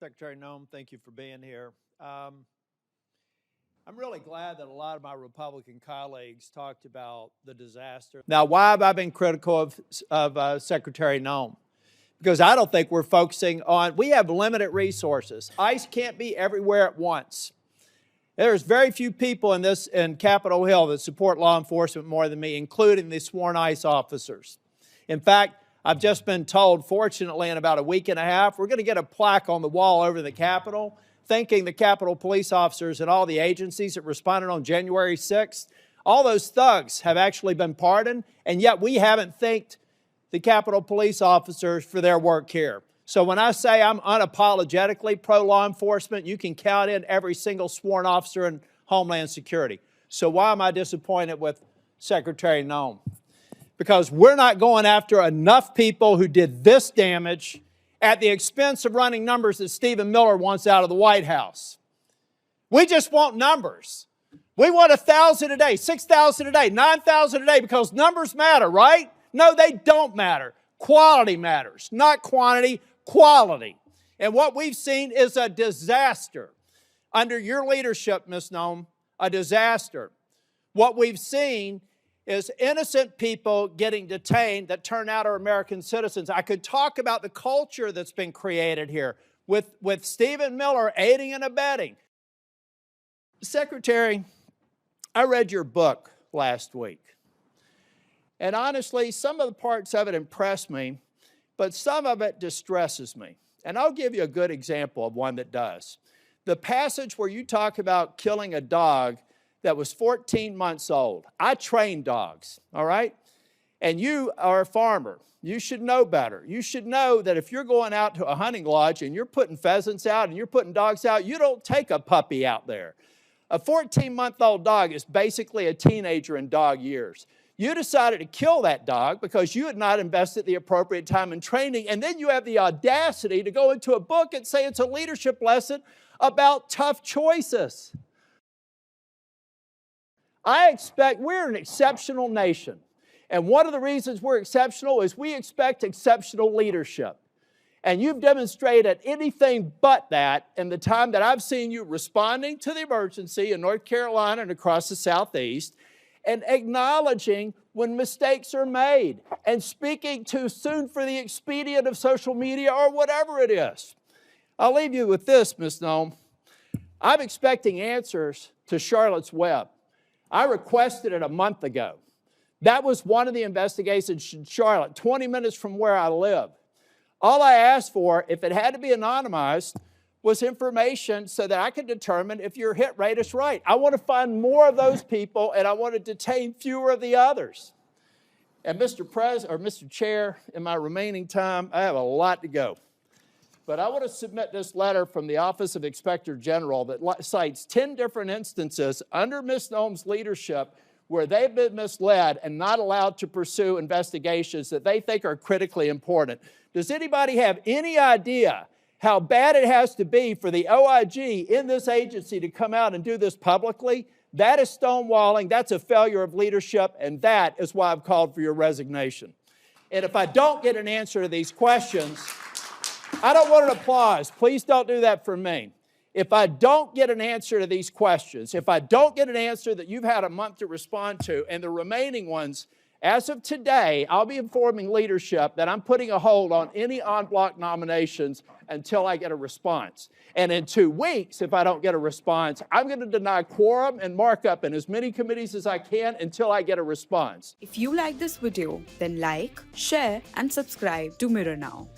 Secretary Noem, thank you for being here. I'm really glad that a lot of my Republican colleagues talked about the disaster. Now, why have I been critical of Secretary Noem? Because I don't think we're focusing on, we have limited resources. ICE can't be everywhere at once. There's very few people in Capitol Hill that support law enforcement more than me, including the sworn ICE officers. In fact, I've just been told, fortunately, in about a week and a half, we're going to get a plaque on the wall over the Capitol, thanking the Capitol police officers and all the agencies that responded on January 6th. All those thugs have actually been pardoned, and yet we haven't thanked the Capitol police officers for their work here. So when I say I'm unapologetically pro-law enforcement, you can count in every single sworn officer in Homeland Security. So why am I disappointed with Secretary Noem? Because we're not going after enough people who did this damage at the expense of running numbers that Stephen Miller wants out of the White House. We just want numbers. We want 1,000 a day, 6,000 a day, 9,000 a day, because numbers matter, right? No, they don't matter. Quality matters, not quantity, quality. And what we've seen is a disaster. Under your leadership, Ms. Noem, a disaster. What we've seen is innocent people getting detained that turn out are American citizens. I could talk about the culture that's been created here with Stephen Miller aiding and abetting. Secretary, I read your book last week. And honestly, some of the parts of it impressed me, but some of it distresses me. And I'll give you a good example of one that does. The passage where you talk about killing a dog that was 14 months old. I train dogs, all right? And you are a farmer. You should know better. You should know that if you're going out to a hunting lodge and you're putting pheasants out and you're putting dogs out, you don't take a puppy out there. A 14-month-old dog is basically a teenager in dog years. You decided to kill that dog because you had not invested the appropriate time in training, and then you have the audacity to go into a book and say it's a leadership lesson about tough choices. I expect, we're an exceptional nation. And one of the reasons we're exceptional is we expect exceptional leadership. And you've demonstrated anything but that in the time that I've seen you responding to the emergency in North Carolina and across the Southeast, and acknowledging when mistakes are made, and speaking too soon for the expedient of social media or whatever it is. I'll leave you with this, Ms. Noem. I'm expecting answers to Charlotte's Web. I requested it a month ago. That was one of the investigations in Charlotte, 20 minutes from where I live. All I asked for, if it had to be anonymized, was information so that I could determine if your hit rate is right. I want to find more of those people, and I want to detain fewer of the others. And Mr. Chair, in my remaining time, I have a lot to go. But I want to submit this letter from the Office of Inspector General that cites 10 different instances under Ms. Noem's leadership where they've been misled and not allowed to pursue investigations that they think are critically important. Does anybody have any idea how bad it has to be for the OIG in this agency to come out and do this publicly? That is stonewalling, that's a failure of leadership, and that is why I've called for your resignation. And if I don't get an answer to these questions, I don't want an applause. Please don't do that for me. If I don't get an answer to these questions, if I don't get an answer that you've had a month to respond to, and the remaining ones, as of today, I'll be informing leadership that I'm putting a hold on any en bloc nominations until I get a response. And in 2 weeks, if I don't get a response, I'm going to deny quorum and markup in as many committees as I can until I get a response. If you like this video, then like, share, and subscribe to Mirror Now.